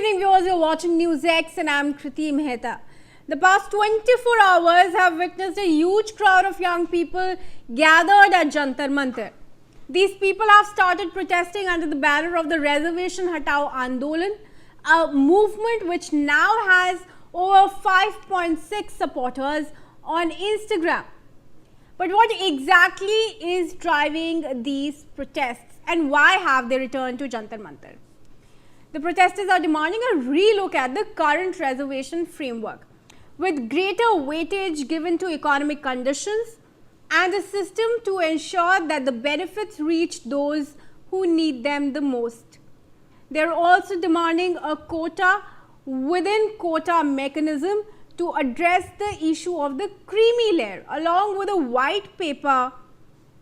evening, viewers. You're watching News X, and I'm Kriti Mehta. The past 24 hours have witnessed a huge crowd of young people gathered at Jantar Mantar. These people have started protesting under the banner of the Reservation Hatao Andolan, a movement which now has over 5.6 supporters on Instagram. But what exactly is driving these protests, and why have they returned to Jantar Mantar? The protesters are demanding a relook at the current reservation framework, with greater weightage given to economic conditions and a system to ensure that the benefits reach those who need them the most. They are also demanding a quota within quota mechanism to address the issue of the creamy layer, along with a white paper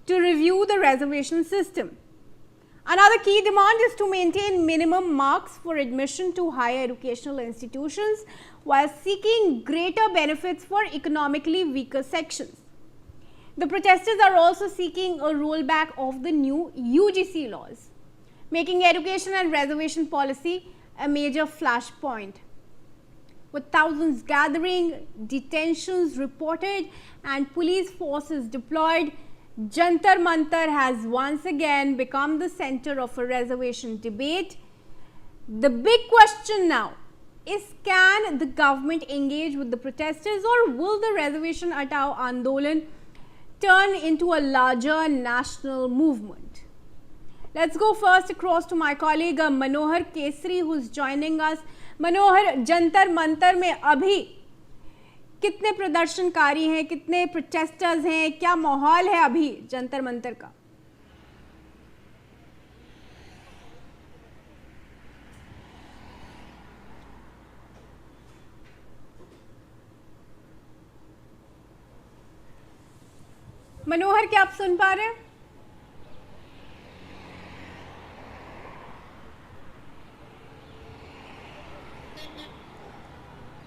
to review the reservation system. Another key demand is to maintain minimum marks for admission to higher educational institutions while seeking greater benefits for economically weaker sections. The protesters are also seeking a rollback of the new UGC laws, making education and reservation policy a major flashpoint. With thousands gathering, detentions reported, and police forces deployed, Jantar Mantar has once again become the center of a reservation debate. The big question now is, can the government engage with the protesters, or will the Reservation Hatao Andolan turn into a larger national movement? Let's go first across to my colleague Manohar Kesri, who is joining us. Manohar, Jantar Mantar में अभी कितने प्रदर्शनकारी हैं, कितने protesters हैं, क्या माहौल है अभी जंतर मंतर का? मनोहर, क्या आप सुन पा रहे हैं?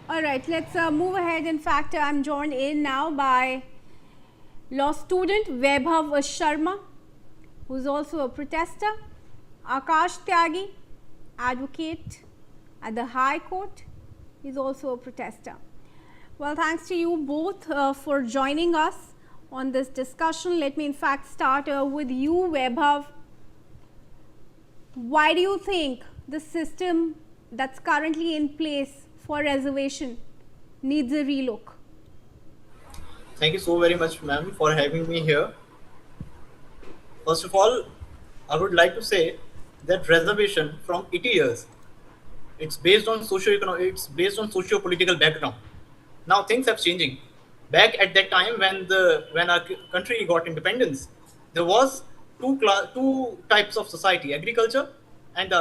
All right, let's move ahead. In fact, I'm joined in now by law student Vaibhav Sharma, who's also a protester, Akash Tyagi, advocate at the High Court. He's also a protester. Well, thanks to you both for joining us on this discussion. Let me in fact start with you, Vaibhav. Why do you think the system that's currently in place for reservation needs a relook? Thank you so very much, ma'am, for having me here. First of all, I would like to say that reservation from 80 years, it's based on socio-political background. Now things have changing. Back at that time when our country got independence, there was two types of society: agriculture and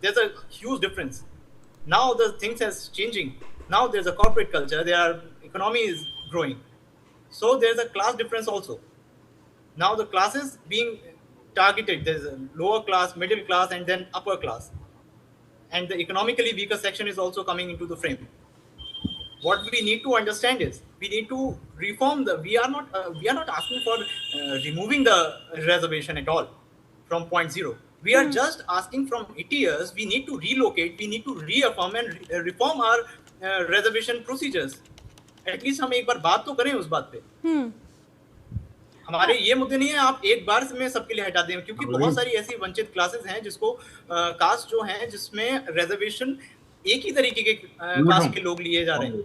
there's a huge difference. Now the things has changing. Now there's a corporate culture. Economy is growing, so there's a class difference also. Now the classes being targeted. There's a lower class, middle class, and then upper class, and the economically weaker section is also coming into the frame. What we need to understand is we need to reform we are not asking for removing the reservation at all from point zero. We are just asking from 80 years, we need to relocate, we need to reaffirm and reform our reservation procedures. At least हम एक बार बात तो करें उस बात पे. हमारे ये मुद्दे नहीं है आप एक बार में सबके लिए हटा दें, क्योंकि बहुत सारी ऐसी वंचित क्लासेस हैं जिसको कास्ट जो हैं जिसमें रिजर्वेशन एक ही तरीके के कास्ट के लोग लिए जा रहे हैं,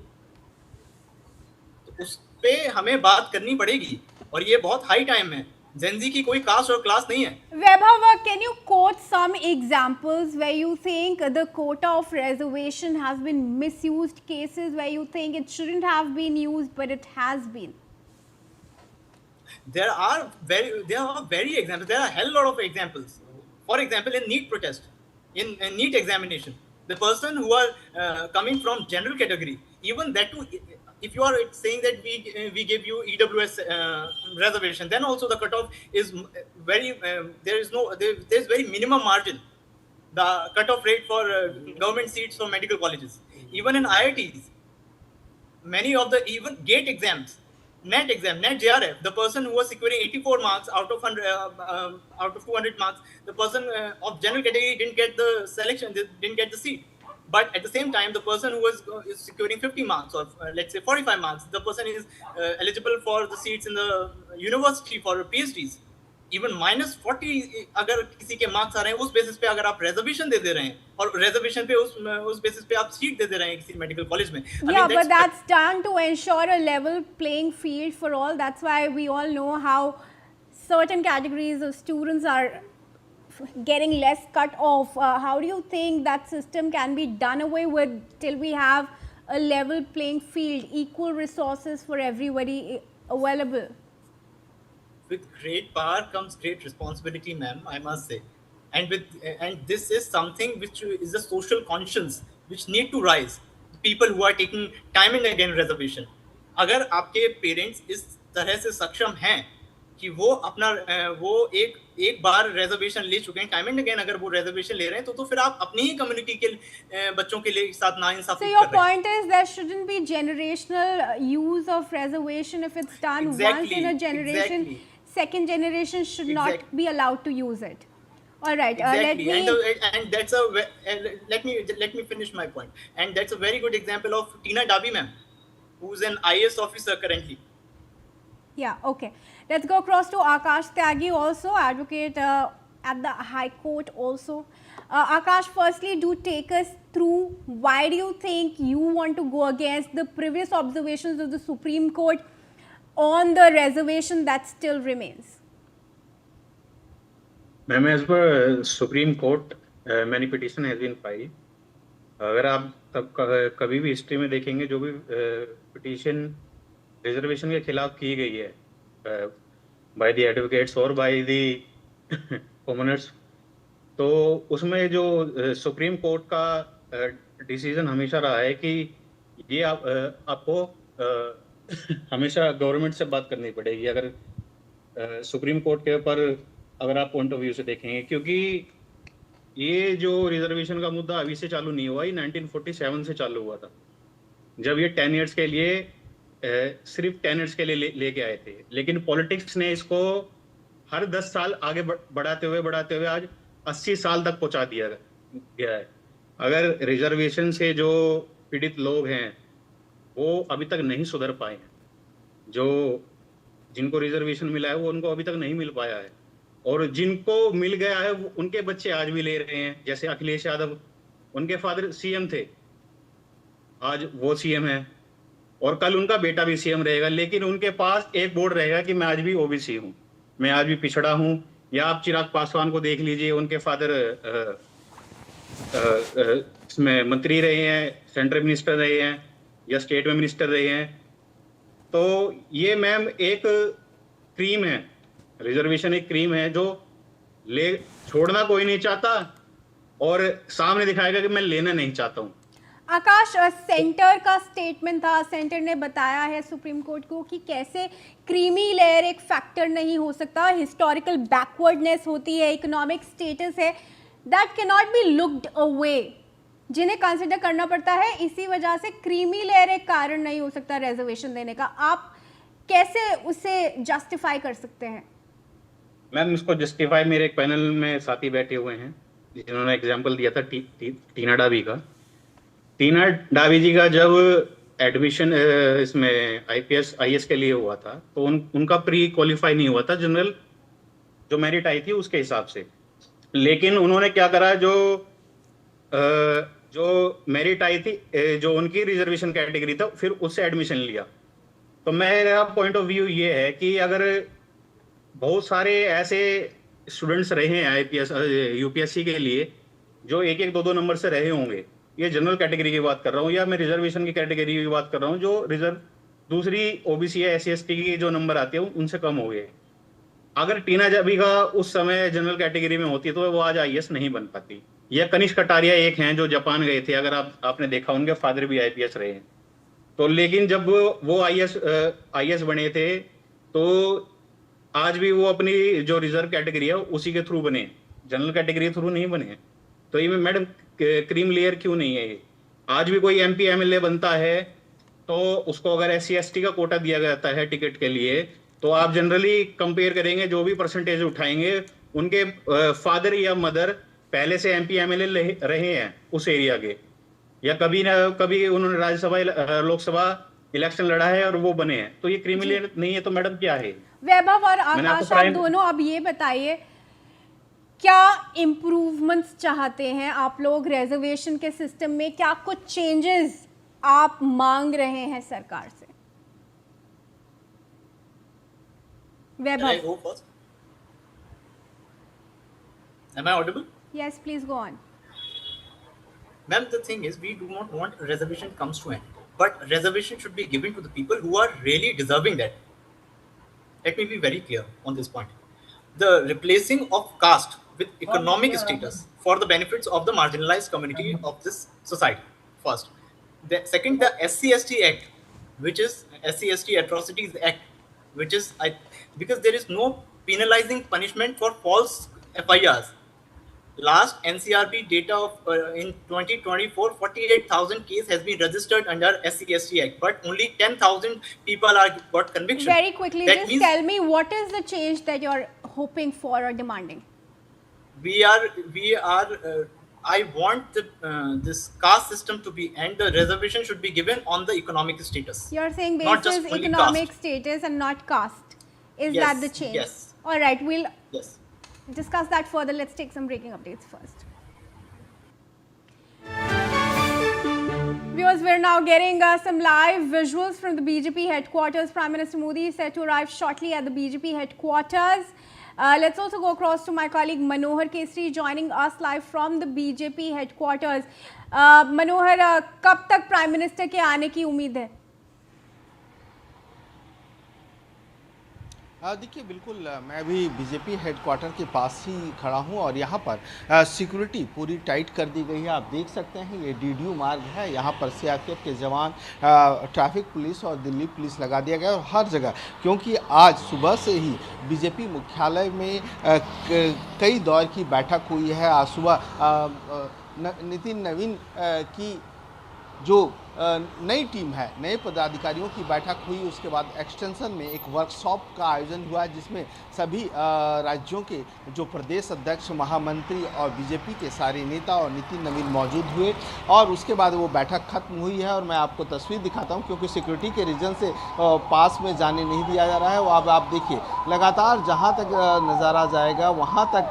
तो उस पे हमें बात करनी पड़ेगी और ये बहुत हाई टाइम है. Gen Z की कोई कास्ट और क्लास नहीं है. Vaibhav, can you quote some examples where you think the quota of reservation has been misused, cases where you think it shouldn't have been used but it has been? There are very examples. There are a hell lot of examples. For example, in NEET protest, in NEET examination, the person who are coming from general category, even that too, if you are saying that we give you EWS reservation, then also the cutoff is very there's very minimum margin. The cutoff rate for government seats for medical colleges, even in IITs, many of the even GATE exams, NET exam, NET JRF, the person who was securing 84 marks out of 200 marks, the person of general category didn't get the selection, didn't get the seat. But at the same time, the person who is securing 50 marks, or let's say 45 marks, the person is eligible for the seats in the university for PhDs. Even -40 अगर किसी के marks आ रहे हैं, उस basis पे अगर आप reservation दे रहे हैं, और रिजर्वेशन पे उस बेसिस पे आप सीट दे रहे हैं किसी मेडिकल कॉलेज में. Yeah, but that's done to ensure a level playing field for all. That's why we all know how certain categories of students are getting less cut off. How do you think that system can be done away with till we have a level playing field, equal resources for everybody available? With great power comes great responsibility, ma'am, I must say. And this is something which is a social conscience which need to rise. People who are taking time and again reservation. अगर आपके parents इस तरह से सक्षम हैं कि वो अपना वो एक बार रिजर्वेशन ले चुके हैं टाइम एंड अगेन, अगर वो रिजर्वेशन ले रहे हैं तो फिर आप अपनी ही कम्युनिटी के बच्चों के लिए साथ नाइंसाफी कर रहे हैं. So your point is there shouldn't be generational use of reservation. If it's done once in a generation, second generation should not be allowed to use it. All right. Let me finish my point. And that's a very good example of Tina Dabi, ma'am, who's an IAS officer currently. Yeah. Okay. Let's go across to Akash Tyagi, also advocate at the High Court also. Akash, firstly, do take us through why do you think you want to go against the previous observations of the Supreme Court on the reservation that still remains? Ma'am, as per Supreme Court, many petition has been filed. अगर आप तब कभी भी history में देखेंगे, जो भी petition reservation के खिलाफ की गई है बाय द एडवोकेट्स और बाय द कॉमनर्स, तो उसमें जो सुप्रीम कोर्ट का डिसीजन हमेशा रहा है कि ये आपको हमेशा गवर्नमेंट से बात करनी पड़ेगी अगर सुप्रीम कोर्ट के ऊपर अगर आप पॉइंट ऑफ व्यू से देखेंगे, क्योंकि ये जो रिजर्वेशन का मुद्दा अभी से चालू नहीं हुआ, ये 1947 से चालू हुआ था, जब ये 10 ईयर्स के लिए सिर्फ 10 ईयर्स के लिए लेके आए थे. लेकिन पॉलिटिक्स ने इसको हर 10 साल आगे बढ़ाते हुए आज 80 साल तक पहुंचा दिया गया है. अगर रिजर्वेशन से जो पीड़ित लोग हैं वो अभी तक नहीं सुधर पाए हैं, जो जिनको रिजर्वेशन मिला है वो उनको अभी तक नहीं मिल पाया है, और जिनको मिल गया है उनके बच्चे आज भी ले रहे हैं. जैसे अखिलेश यादव, उनके फादर सीएम थे, आज वो सीएम है, और कल उनका बेटा भी सीएम रहेगा, लेकिन उनके पास एक बोर्ड रहेगा कि मैं आज भी ओबीसी हूँ, मैं आज भी पिछड़ा हूँ. या आप चिराग पासवान को देख लीजिए, उनके फादर इसमें मंत्री रहे हैं, सेंट्रल मिनिस्टर रहे हैं, या स्टेट में मिनिस्टर रहे हैं. तो ये मैम एक क्रीम है, रिजर्वेशन एक क्रीम है जो ले छोड़ना कोई नहीं चाहता और सामने दिखाएगा कि मैं लेना नहीं चाहता हूँ. आकाश, सेंटर का स्टेटमेंट था, सेंटर ने बताया है सुप्रीम कोर्ट को कि कैसे क्रीमी लेयर एक फैक्टर नहीं हो सकता, हिस्टोरिकल बैकवर्डनेस होती है, इकोनॉमिक स्टेटस है, that can not be looked away, जिन्हें कंसिडर करना पड़ता है. इसी वजह से क्रीमी लेयर एक कारण नहीं हो सकता रिजर्वेशन देने का. आप कैसे उसे जस्टिफाई कर सकते हैं? मैम, इसको जस्टिफाई मेरे एक पैनल में साथी बैठे हुए हैं जिन्होंने एग्जांपल दिया था टीना डाबी का. टीना डाबी जी का जब एडमिशन इसमें आईएएस के लिए हुआ था तो उनका प्री क्वालिफाई नहीं हुआ था, जनरल जो मेरिट आई थी उसके हिसाब से. लेकिन उन्होंने क्या करा, जो मेरिट आई थी, जो उनकी रिजर्वेशन कैटेगरी था, फिर उससे एडमिशन लिया. तो मेरा पॉइंट ऑफ व्यू ये है कि अगर बहुत सारे ऐसे स्टूडेंट्स रहे हैं आईपीएस यूपीएससी के लिए जो 1-1, 2-2 नंबर से रहे होंगे, ये जनरल कैटेगरी की बात कर रहा हूँ या मैं रिजर्वेशन की कैटेगरी की बात कर रहा हूँ, जो दूसरी ओबीसी या एससी/एसटी की जो नंबर आते हैं उनसे कम हो गए. अगर टीना डाबी का उस समय जनरल कैटेगरी में होती तो वो आज आईएएस नहीं बन पाती. या कनिष्क कटारिया एक हैं जो जापान गए थे, अगर आपने देखा, उनके फादर भी आईपीएस रहे हैं. तो लेकिन जब वो आईएएस बने थे तो आज भी वो अपनी जो रिजर्व कैटेगरी है उसी के थ्रू बने, जनरल कैटेगरी के थ्रू नहीं बने. तो ये मैडम क्रीम लेयर क्यों नहीं है? आज भी कोई एमपी एमएलए बनता है तो उसको अगर एससी/एसटी का कोटा दिया जाता है टिकट के लिए, तो आप जनरली कंपेयर करेंगे, जो भी परसेंटेज उठाएंगे, उनके फादर या मदर पहले से एमपी एमएलए रहे हैं उस एरिया के, या कभी ना कभी उन्होंने राज्यसभा लोकसभा इलेक्शन लड़ा है और वो बने हैं, तो ये क्रिमिनल नहीं है तो मैडम क्या है? वैभव और मैंने आपको आकाश, आप प्राइम- दोनों अब ये बताइए, क्या इम्प्रूवमेंट्स चाहते हैं आप लोग रिजर्वेशन के सिस्टम में? क्या कुछ चेंजेस आप मांग रहे हैं सरकार से? Can I Vaibhav, go first? Am I audible? Yes please go on. Ma'am, the thing is, we do not want reservation comes to end, but reservation should be given to the people who are really deserving that. Let me be very clear on this point. The replacing of caste with economic status for the benefits of the marginalized community of this society. First, the second, the SC/ST Act, which is SC/ST Atrocities Act, which is because there is no penalizing punishment for false FIRs. Last NCRB data of in 2024, 48,000 case has been registered under SC/ST Act, but only 10,000 people are got conviction. Very quickly, That just means tell me what is the change that you're hoping for or demanding? we are. I want this caste system to be end. The reservation should be given on the economic status. You're saying Not just basis only economic caste. status and not caste. Is Yes, that the change? yes. All right, we'll Yes. discuss that further. Let's take some breaking updates first. Viewers, we're now getting some live visuals from the BJP headquarters. Prime Minister Modi is set to arrive shortly at the BJP headquarters. Let's also go across to my colleague Manohar Kesri joining us live from the BJP headquarters. Manohar, कब तक Prime Minister के आने की उम्मीद है? देखिए बिल्कुल मैं अभी बीजेपी हेडक्वार्टर के पास ही खड़ा हूं और यहां पर सिक्योरिटी पूरी टाइट कर दी गई है। आप देख सकते हैं ये डीडीयू मार्ग है, यहां पर सीआरपीएफ के जवान, ट्रैफिक पुलिस और दिल्ली पुलिस लगा दिया गया और हर जगह, क्योंकि आज सुबह से ही बीजेपी मुख्यालय में कई दौर की बैठक हुई है। आज सुबह नितिन नवीन की जो नई टीम है, नए पदाधिकारियों की बैठक हुई, उसके बाद एक्सटेंशन में एक वर्कशॉप का आयोजन हुआ जिसमें सभी राज्यों के जो प्रदेश अध्यक्ष, महामंत्री और बीजेपी के सारे नेता और नितिन नवीन मौजूद हुए और उसके बाद वो बैठक खत्म हुई है। और मैं आपको तस्वीर दिखाता हूँ क्योंकि सिक्योरिटी के रीजन से पास में जाने नहीं दिया जा रहा है। वो अब आप देखिए लगातार जहाँ तक नज़ारा जाएगा वहाँ तक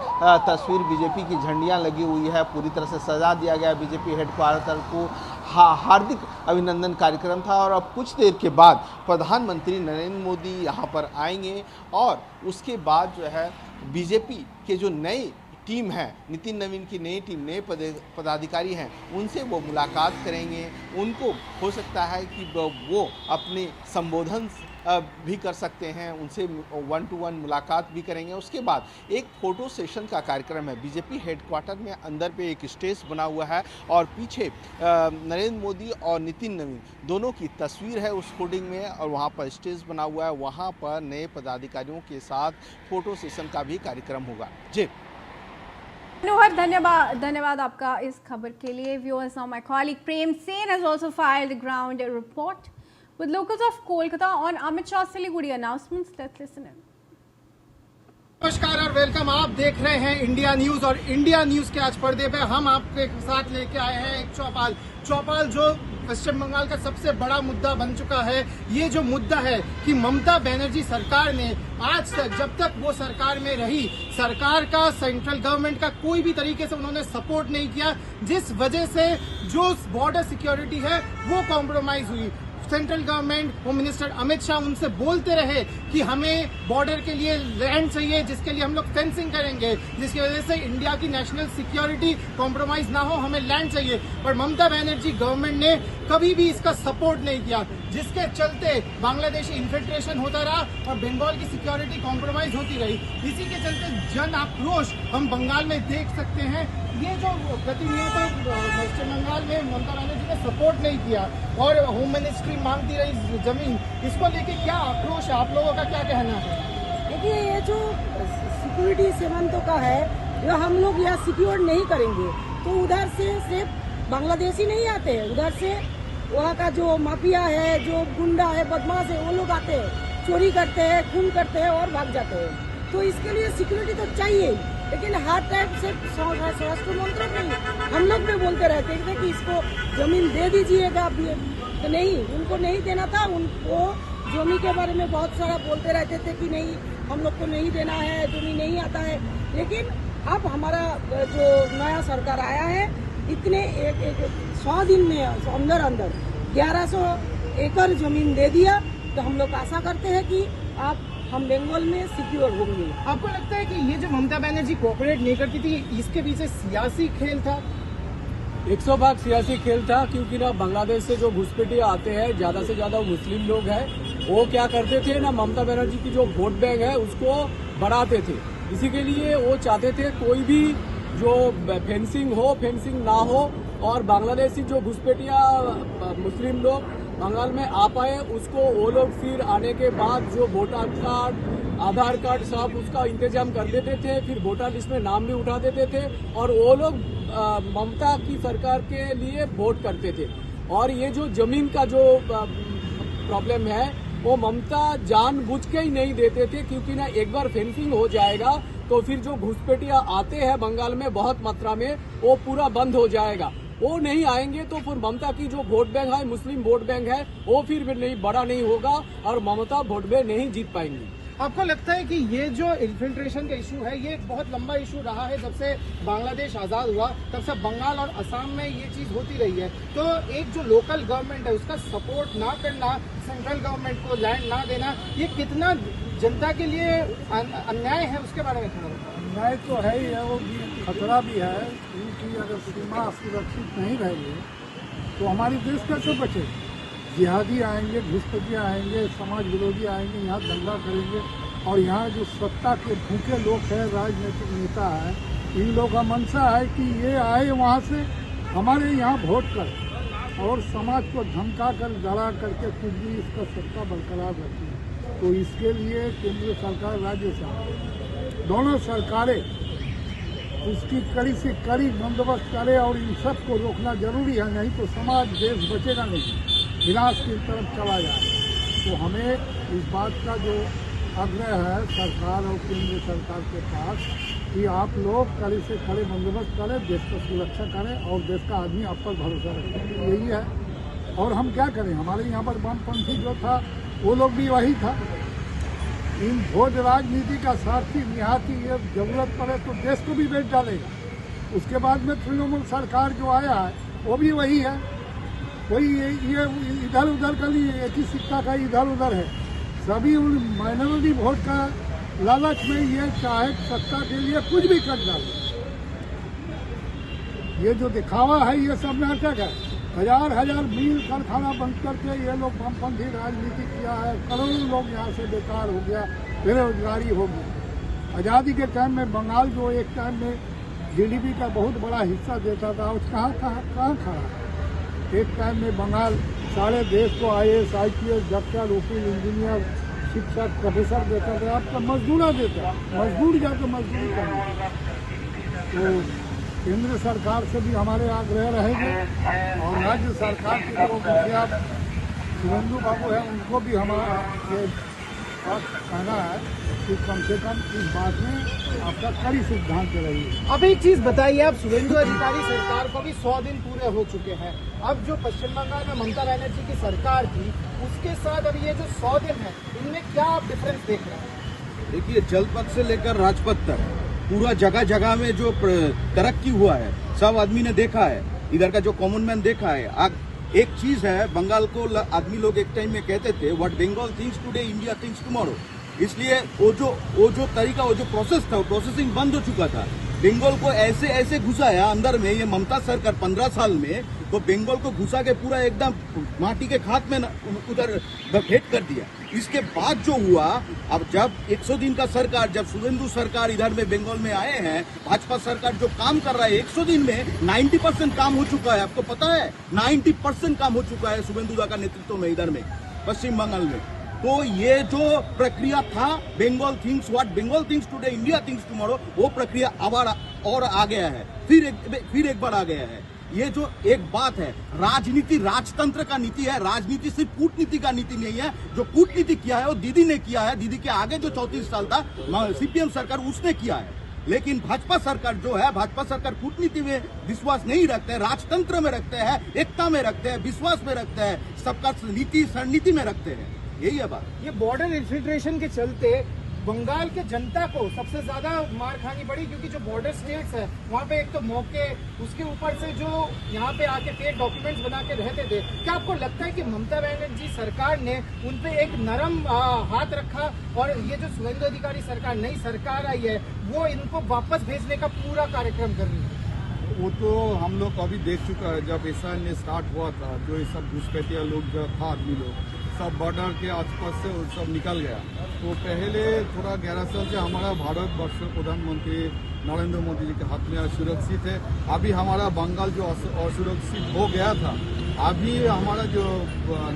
तस्वीर बीजेपी की झंडियाँ लगी हुई है, पूरी तरह से सजा दिया गया बीजेपी हेडक्वार्टर को। हार्दिक अभिनंदन कार्यक्रम था और अब कुछ देर के बाद प्रधानमंत्री नरेंद्र मोदी यहाँ पर आएंगे और उसके बाद जो है बीजेपी के जो नए टीम है, नितिन नवीन की नई टीम, नए पदाधिकारी हैं, उनसे वो मुलाकात करेंगे। उनको हो सकता है कि वो अपने संबोधन भी कर सकते हैं, उनसे 1-to-1 मुलाकात भी करेंगे। उसके बाद एक फ़ोटो सेशन का कार्यक्रम है। बीजेपी हेडक्वार्टर में अंदर पे एक स्टेज बना हुआ है और पीछे नरेंद्र मोदी और नितिन नवीन दोनों की तस्वीर है उस होर्डिंग में और वहाँ पर स्टेज बना हुआ है। वहाँ पर नए पदाधिकारियों के साथ फ़ोटो सेशन का भी कार्यक्रम होगा। जी मनोहर, धन्यवाद आपका इस खबर के लिए। Viewers, now my colleague Prem Sen has also filed a ground report with locals of Kolkata on Amit Shah Siliguri announcements. Let's listen in. नमस्कार और वेलकम। आप देख रहे हैं इंडिया न्यूज और इंडिया न्यूज के आज पर्दे पे हम आपके साथ लेके आए हैं एक चौपाल जो पश्चिम बंगाल का सबसे बड़ा मुद्दा बन चुका है। ये जो मुद्दा है कि ममता बनर्जी सरकार ने आज तक, जब तक वो सरकार में रही, सरकार का, सेंट्रल गवर्नमेंट का कोई भी तरीके से उन्होंने सपोर्ट नहीं किया, जिस वजह से जो बॉर्डर सिक्योरिटी है वो कॉम्प्रोमाइज हुई। Central government, home minister Amit Shah उनसे बोलते रहे कि हमें बॉर्डर के लिए लैंड चाहिए, जिसके लिए हम लोग फेंसिंग करेंगे, जिसकी वजह से इंडिया की नेशनल सिक्योरिटी कॉम्प्रोमाइज ना हो, हमें लैंड चाहिए। पर ममता बनर्जी गवर्नमेंट ने कभी भी इसका सपोर्ट नहीं किया, जिसके चलते बांग्लादेशी इन्फिल्ट्रेशन होता रहा और बंगाल की सिक्योरिटी कॉम्प्रोमाइज होती रही। इसी के चलते जन आक्रोश हम बंगाल में देख सकते हैं। ये जो गतिविधियों को पश्चिम बंगाल में ममता बनर्जी ने सपोर्ट नहीं किया और होम मिनिस्ट्री मांगती रही जमीन, इसको लेके क्या आक्रोश है, आप लोगों का क्या कहना है? देखिए, ये जो सिक्योरिटी सीमांतों का है, जो हम लोग यहाँ सिक्योर नहीं करेंगे तो उधर से सिर्फ बांग्लादेशी नहीं आते हैं, उधर से वहाँ का जो माफिया है, जो गुंडा है, बदमाश है, वो लोग आते हैं, चोरी करते हैं, खून करते हैं और भाग जाते हैं। तो इसके लिए सिक्योरिटी तो चाहिए। लेकिन हर टाइम से स्वराष्ट्र मंत्री नहीं, हम लोग भी बोलते रहते थे कि इसको जमीन दे दीजिएगा, तो नहीं, उनको नहीं देना था। उनको जमीन के बारे में बहुत सारा बोलते रहते थे कि नहीं, हम लोग को नहीं देना है, जमीन नहीं आता है। लेकिन अब हमारा जो नया सरकार आया है, इतने एक 100 दिन में अंदर 1100 एकड़ जमीन दे दिया। तो हम लोग आशा करते हैं कि आप हम बंगाल में सिक्योर होंगे। आपको लगता है कि ये जो ममता बनर्जी कोऑपरेट नहीं करती थी, इसके पीछे सियासी खेल था? 100 भाग सियासी खेल था, क्योंकि ना बांग्लादेश से जो घुसपैठिए आते हैं, ज्यादा से ज्यादा मुस्लिम लोग हैं, वो क्या करते थे ना, ममता बनर्जी की जो वोट बैंक है उसको बढ़ाते थे। इसी के लिए वो चाहते थे कोई भी जो फेंसिंग हो, फेंसिंग ना हो, और बांग्लादेशी जो घुसपैठिया मुस्लिम लोग बंगाल में आ पाए, उसको वो लोग फिर आने के बाद जो वोटर कार्ड, आधार कार्ड सब उसका इंतजाम कर देते थे, फिर वोटर लिस्ट में नाम भी उठा देते थे, और वो लोग ममता की सरकार के लिए वोट करते थे। और ये जो जमीन का जो प्रॉब्लम है, वो ममता जानबूझ के ही नहीं देते थे, क्योंकि ना एक बार फेंसिंग हो जाएगा तो फिर जो घुसपैठिया आते हैं बंगाल में बहुत मात्रा में, वो पूरा बंद हो जाएगा। वो नहीं आएंगे तो फिर ममता की जो वोट बैंक है, मुस्लिम वोट बैंक है, वो फिर भी नहीं बड़ा नहीं होगा और ममता वोट बैंक नहीं जीत पाएंगी। आपको लगता है कि ये जो इन्फिल्ट्रेशन का इशू है, ये एक बहुत लंबा इशू रहा है? जब से बांग्लादेश आज़ाद हुआ तब से बंगाल और असम में ये चीज़ होती रही है। तो एक जो लोकल गवर्नमेंट है उसका सपोर्ट ना करना, सेंट्रल गवर्नमेंट को लैंड ना देना, ये कितना जनता के लिए अन्याय है, उसके बारे में थोड़ा बताओ। अन्याय तो है ही है, वो खतरा भी है, क्योंकि अगर सीमा सुरक्षित नहीं रहेगी तो हमारी देश कैसे बचे? जिहादी आएंगे, घुसपैठिए आएंगे, समाज विरोधी आएंगे, यहाँ दंगा करेंगे, और यहाँ जो सत्ता के भूखे लोग हैं, राजनीतिक नेता है, इन लोगों का मंशा है कि ये आए वहाँ से हमारे यहाँ वोट कर, और समाज को धमका कर, डरा करके कुछ भी इसका सत्ता बरकरार रखी है। तो इसके लिए केंद्र सरकार, राज्य सरकार, दोनों सरकारें उसकी कड़ी से कड़ी बंदोबस्त करे, और इन सब को रोकना जरूरी है, नहीं तो समाज, देश बचेगा नहीं, विनाश की तरफ चला जाए। तो हमें इस बात का जो आग्रह है सरकार और केंद्र सरकार के पास कि आप लोग कड़ी से कड़ी बंदोबस्त करें, देश की सुरक्षा करें, और देश का आदमी आप पर भरोसा रखें, यही है। और हम क्या करें, हमारे यहाँ पर वामपंथी जो था वो लोग भी वही था। इन भोज राजनीति का सारथी निहाती ये जरूरत पड़े तो देश को भी बेच डालेगा। उसके बाद में तृणमूल सरकार जो आया है वो भी वही है, कोई ये इधर उधर का नहीं, एक ही सिक्का का इधर उधर है। सभी उन माइनॉरिटी वोट का लालच में ये चाहे सत्ता के लिए कुछ भी कर डाले। ये जो दिखावा है ये सब नाटक है। हजार मील कारखाना बंद करके ये लोग वामपंथी राजनीति किया है, करोड़ों लोग यहाँ से बेकार हो गया, बेरोजगारी हो गई। आज़ादी के टाइम में बंगाल जो एक टाइम में जीडीपी का बहुत बड़ा हिस्सा देता था, उस कहाँ खड़ा? एक टाइम में बंगाल सारे देश को IAS, IPS, डॉक्टर, वकील, इंजीनियर, शिक्षक, प्रोफेसर देता था। अब तो मजदूरा देता, मजदूर जाकर मजदूरी करना। तो केंद्र सरकार से भी हमारे आग्रह रहेंगे, और राज्य सरकार के जो मुखिया सुवेंदु बाबू है उनको भी हमारा कहना है कि कम से कम इस बात में आपका कड़ी सिद्धांत रहिए। अब एक चीज बताइए, आप शुभेंदु अधिकारी सरकार को भी 100 दिन पूरे हो चुके हैं। अब जो पश्चिम बंगाल में ममता बनर्जी की सरकार थी, उसके साथ अब ये जो 100 दिन है, इनमें क्या आप डिफरेंस देख रहे हैं? देखिए, जलपथ से लेकर राजपथ तक पूरा जगह जगह में जो तरक्की हुआ है, सब आदमी ने देखा है, इधर का जो कॉमन मैन देखा है। एक चीज है, बंगाल को आदमी लोग एक टाइम में कहते थे what Bengal thinks today India thinks tomorrow, इसलिए वो जो तरीका, वो जो प्रोसेस था, वो प्रोसेसिंग बंद हो चुका था। बंगाल को ऐसे घुसाया अंदर में ये ममता सरकार 15 साल में, तो बंगाल को घुसा के पूरा एकदम माटी के खात में उधर भेंट कर दिया। इसके बाद जो हुआ, अब जब 100 दिन का सरकार, जब शुभेंदु सरकार इधर में बंगाल में आए हैं, भाजपा सरकार जो काम कर रहा है 100 दिन में 90% काम हो चुका है। आपको पता है 90% काम हो चुका है शुभेंदु का नेतृत्व में इधर में पश्चिम बंगाल में। तो ये जो प्रक्रिया था, Bengal thinks what Bengal thinks today India thinks tomorrow, वो प्रक्रिया अब और आ गया है, फिर एक बार आ गया है। ये जो एक बात है, राजनीति राजतंत्र का नीति है, राजनीति सिर्फ कूटनीति का नीति नहीं है। जो कूटनीति किया है वो दीदी ने किया है, दीदी के आगे जो 34 साल था CPM सरकार उसने किया है। लेकिन भाजपा सरकार जो है, भाजपा सरकार कूटनीति में विश्वास नहीं रखते हैं, राजतंत्र में रखते हैं, एकता में रखते हैं, विश्वास में रखते हैं, सबका नीति रणनीति में रखते हैं। यही है बात। ये बॉर्डर इन्फिल्ट्रेशन के चलते बंगाल के जनता को सबसे ज्यादा मार खानी पड़ी, क्योंकि जो बॉर्डर स्टेट्स है वहाँ पे एक तो मौके, उसके ऊपर से जो यहाँ पे आके फेक डॉक्यूमेंट्स बना के रहते थे। क्या आपको लगता है कि ममता बनर्जी सरकार ने उन पे एक नरम हाथ रखा और ये जो शुभेंदु अधिकारी सरकार, नई सरकार आई है, वो इनको वापस भेजने का पूरा कार्यक्रम कर रही है? वो तो हम लोग अभी देख चुका है। जब ऐसा स्टार्ट हुआ था, जो ये सब घुसपैठिया लोग जो था, आदमी लोग सब बॉर्डर के आसपास से वो सब निकल गया। तो पहले थोड़ा 11 साल से हमारा भारत वर्ष प्रधानमंत्री नरेंद्र मोदी जी के हाथ में सुरक्षित है। अभी हमारा बंगाल जो असुरक्षित हो गया था, अभी हमारा जो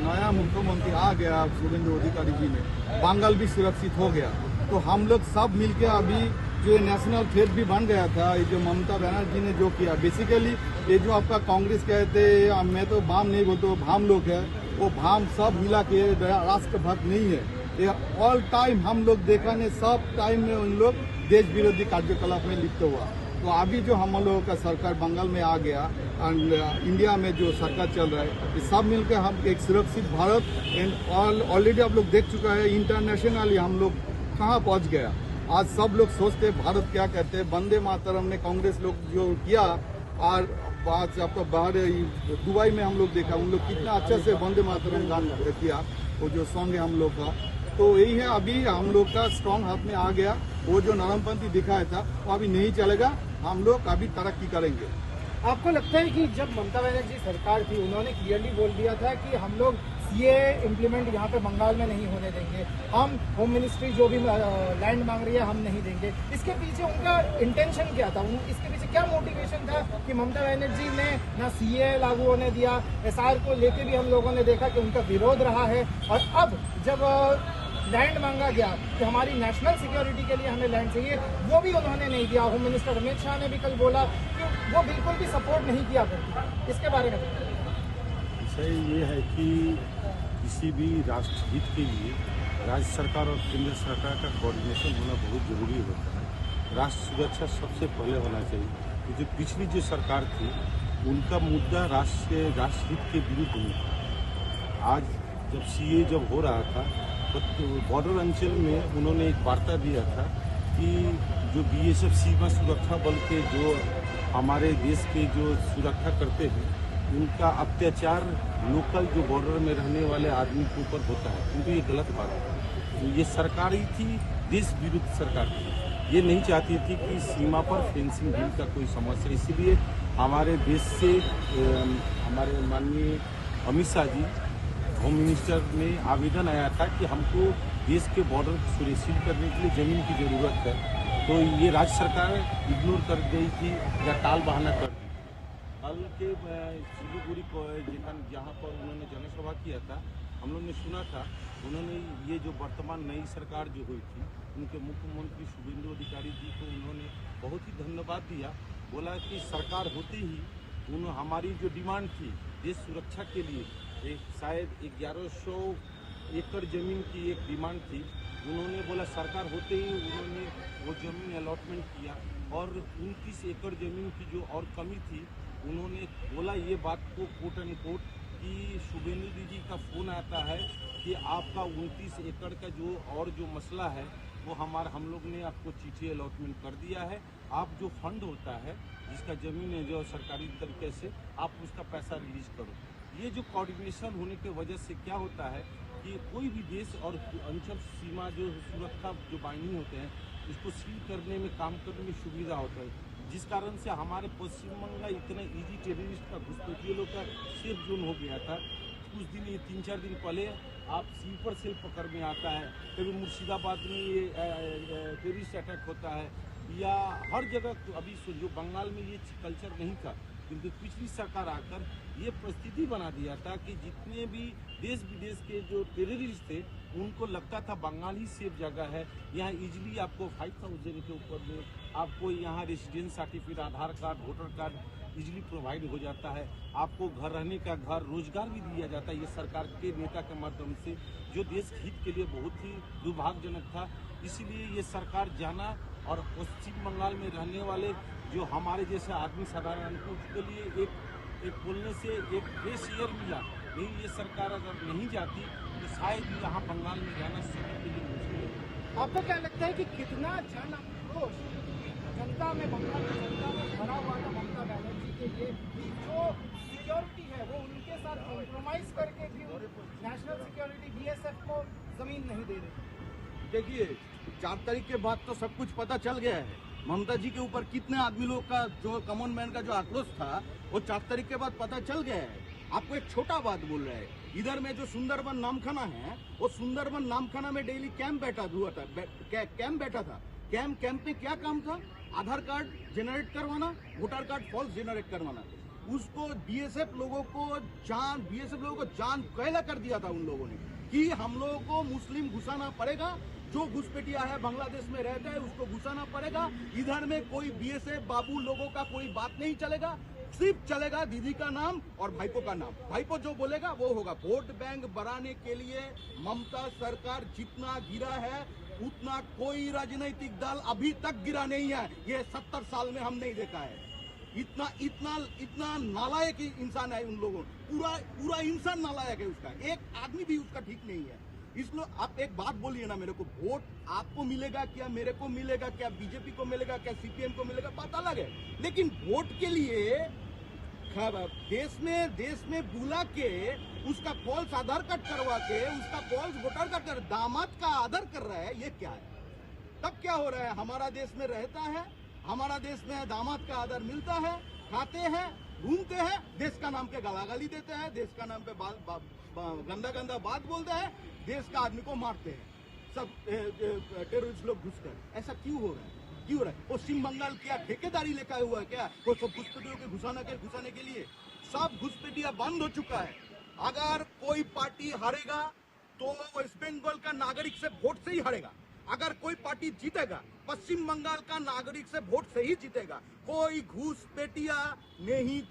नया मुख्यमंत्री आ गया शुभेंदु अधिकारी जी ने, बंगाल भी सुरक्षित हो गया। तो हम लोग सब मिलके अभी जो नेशनल थ्रेट भी बन गया था, ये जो ममता बनर्जी ने जो किया, बेसिकली ये जो आपका कांग्रेस कहते हैं, मैं तो भाम नहीं बोलता, भाम लोग है, वो भाम सब मिला के राष्ट्रभक्त नहीं है। ये ऑल टाइम हम लोग देखा ने, सब टाइम में उन लोग देश विरोधी कार्यकलाप में लिप्त हुआ। तो अभी जो हम लोगों का सरकार बंगाल में आ गया एंड इंडिया में जो सरकार चल रहा है, ये सब मिलकर हम एक सुरक्षित भारत एंड ऑलरेडी आप लोग देख चुका है इंटरनेशनली हम लोग कहाँ पहुँच गया। आज सब लोग सोचते भारत क्या कहते हैं, वंदे मातरम ने कांग्रेस लोग जो किया, और आज आपका बाहर दुबई में हम लोग देखा उन लोग कितना अच्छा से वंदे मातरम गान किया, वो जो सॉन्ग है हम लोग का। तो यही है, अभी हम लोग का स्ट्रॉन्ग हाथ में आ गया। वो जो नरमपंथी दिखाया था वो अभी नहीं चलेगा, हम लोग अभी तरक्की करेंगे। आपको लगता है कि जब ममता बनर्जी सरकार थी, उन्होंने क्लियरली बोल दिया था कि हम लोग सीए इम्प्लीमेंट यहाँ पे बंगाल में नहीं होने देंगे, हम होम मिनिस्ट्री जो भी लैंड मांग रही है हम नहीं देंगे। इसके पीछे उनका इंटेंशन क्या था? इसके पीछे क्या मोटिवेशन था कि ममता बनर्जी ने ना सीए लागू होने दिया, एसआर को लेके भी हम लोगों ने देखा कि उनका विरोध रहा है, और अब जब लैंड मांगा गया कि हमारी नेशनल सिक्योरिटी के लिए हमें लैंड चाहिए, वो भी उन्होंने नहीं दिया। होम मिनिस्टर अमित शाह ने भी कल बोला कि वो बिल्कुल भी सपोर्ट नहीं किया करती। इसके बारे में विषय ये है कि किसी भी राष्ट्र हित के लिए राज्य सरकार और केंद्र सरकार का कोऑर्डिनेशन होना बहुत जरूरी होता है। राष्ट्र सुरक्षा सबसे पहले होना चाहिए। जो पिछली जो सरकार थी उनका मुद्दा राष्ट्र हित के विरुद्ध नहीं था। आज जब सीए जब हो रहा था तो बॉर्डर अंचल में उन्होंने एक वार्ता दिया था कि जो बीएसएफ सीमा सुरक्षा बल के जो हमारे देश के जो सुरक्षा करते हैं, उनका अत्याचार लोकल जो बॉर्डर में रहने वाले आदमी के ऊपर होता है, क्योंकि ये गलत बात है। तो ये सरकार ही थी, देश विरुद्ध सरकार थी, ये नहीं चाहती थी कि सीमा पर फेंसिंग बिल का कोई समस्या। इसीलिए हमारे देश से हमारे माननीय अमित शाह जी होम मिनिस्टर में आवेदन आया था कि हमको देश के बॉर्डर सुरक्षित करने के लिए ज़मीन की ज़रूरत है। तो ये राज्य सरकार इग्नोर कर गई थी या टाल बहाना कर दी। कल के सिलीगुड़ी को जहाँ पर उन्होंने जनसभा किया था, हम लोग ने सुना था, उन्होंने ये जो वर्तमान नई सरकार जो हुई थी, उनके मुख्यमंत्री शुभेंदु अधिकारी जी को उन्होंने बहुत ही धन्यवाद दिया। बोला कि सरकार होते ही हमारी जो डिमांड थी देश सुरक्षा के लिए, शायद 1100 एकड़ ज़मीन की एक डिमांड थी, उन्होंने बोला सरकार होते ही उन्होंने वो ज़मीन अलॉटमेंट किया, और 29 एकड़ ज़मीन की जो और कमी थी उन्होंने बोला ये बात को कोट एंड कोट कि शुभेंदु जी का फ़ोन आता है कि आपका 29 एकड़ का जो मसला है वो हम लोग ने आपको चिट्ठी अलॉटमेंट कर दिया है, आप जो फंड होता है जिसका ज़मीन है जो सरकारी तरीके से आप उसका पैसा रिलीज करो। ये जो कोऑर्डिनेशन होने की वजह से क्या होता है कि कोई भी देश और अंचल सीमा जो सुरक्षा जो बाइंडिंग होते हैं उसको सील करने में, काम करने में सुविधा होता है, जिस कारण से हमारे पश्चिम बंगाल इतना इजी टेररिस्ट का घुसपैठियों लोग का सेफ जोन हो गया था। कुछ दिन, ये 3-4 दिन पहले आप स्लीपर सेल पकड़ में आता है, कभी मुर्शिदाबाद में ये टेररिस्ट अटैक होता है, या हर जगह। अभी जो बंगाल में ये कल्चर नहीं था, किंतु पिछली सरकार आकर ये परिस्थिति बना दिया था कि जितने भी देश विदेश के जो टेररिस्ट थे उनको लगता था बंगाल ही सेफ जगह है, यहाँ इजीली आपको 5000 के ऊपर में आपको यहाँ residence certificate, Aadhaar card, voter card easily provide हो जाता है, आपको घर रहने का घर, रोजगार भी दिया जाता है। ये सरकार के नेता के माध्यम से, जो देश हित के लिए बहुत ही दुर्भाग्यजनक था। इसीलिए ये सरकार जाना और पश्चिम बंगाल में रहने वाले जो हमारे जैसे आदमी साधारण को उसके लिए एक बोलने से एक फ्रेश एयर मिला। नहीं, ये सरकार अगर नहीं जाती तो शायद यहाँ बंगाल में रहना सभी के लिए मुश्किल है। आपको क्या लगता है कि कितना जन आक्रोश जनता में, बंगाल की जनता में भरा हुआ था ममता बनर्जी के लिए कि जो सिक्योरिटी है वो उनके साथ कॉम्प्रोमाइज करके भी नेशनल सिक्योरिटी बीएसएफ को जमीन नहीं दे रही? देखिए, 4 तारीख के बाद तो सब कुछ पता चल गया है। ममता जी के ऊपर कितने आदमी लोग का जो कॉमन मैन का जो आक्रोश था वो 4 तारीख के बाद पता चल गया है। आपको एक छोटा बात बोल रहा है, इधर में जो सुंदरबन नामखाना है वो सुंदरबन नामखाना में डेली कैंप हुआ था, कैंप बैठा था। कैंप में क्या काम था? आधार कार्ड जनरेट करवाना, वोटर कार्ड फॉल्स जनरेट करवाना। उसको बीएसएफ लोगों को जान कहला कर दिया था उन लोगों ने कि हम लोगों को मुस्लिम घुसाना पड़ेगा, जो घुसपैठिया है बांग्लादेश में रहता है उसको घुसाना पड़ेगा। इधर में कोई बीएसएफ बाबू लोगों का कोई बात नहीं चलेगा, सिर्फ चलेगा दीदी का नाम और भाईपो का नाम। भाईपो जो बोलेगा वो होगा। वोट बैंक बढ़ाने के लिए ममता सरकार जितना गिरा है उतना कोई राजनीतिक दल अभी तक गिरा नहीं है। ये 70 साल में हम नहीं देखा है। इतना नालायक इंसान है उन लोगों, पूरा इंसान नालायक है उसका, एक आदमी भी उसका ठीक नहीं है। इसलिए आप एक बात बोलिए ना मेरे को, वोट आपको मिलेगा क्या, मेरे को मिलेगा क्या, बीजेपी को मिलेगा क्या, सीपीएम को मिलेगा, बात अलग है। लेकिन वोट के लिए देश में बुला के उसका फॉल्स आधार कार्ड करवा के उसका फॉल्स वोटर कार्ड कर दामाद का आदर कर रहा है, ये क्या है? तब क्या हो रहा है? हमारा देश में रहता है, हमारा देश में दामाद का आदर मिलता है, खाते हैं, घूमते हैं, देश का नाम पे गालागाली देते हैं, देश का नाम पे गंदा बात बोलते हैं, देश का आदमी को मारते हैं, सब टेररिस्ट लोग घुसकर। ऐसा क्यों हो रहा है? पश्चिम बंगाल क्या ठेकेदारी लेकर हुआ है क्या? वो सब घुसपैठियों के घुसाने के लिए सब घुसपैठिया बंद हो चुका है। अगर कोई पार्टी हारेगा तो वेस्ट बंगाल का नागरिक से वोट से ही हारेगा। अगर कोई पार्टी जीतेगा पश्चिम बंगाल का नागरिक से वोट से ही जीतेगा। कोई घुसपैठिया नहीं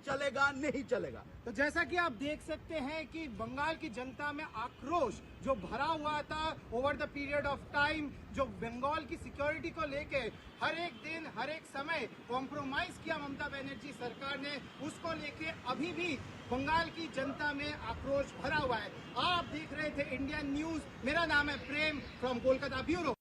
चलेगा। तो जैसा कि आप देख सकते हैं कि बंगाल की जनता में आक्रोश जो भरा हुआ था over the period of time, जो बंगाल की सिक्योरिटी को लेके हर एक दिन हर एक समय कॉम्प्रोमाइज किया ममता बनर्जी सरकार ने, उसको लेके अभी भी बंगाल की जनता में आक्रोश भरा हुआ है। आप देख रहे थे इंडियन न्यूज, मेरा नाम है प्रेम फ्रॉम कोलकाता ब्यूरो।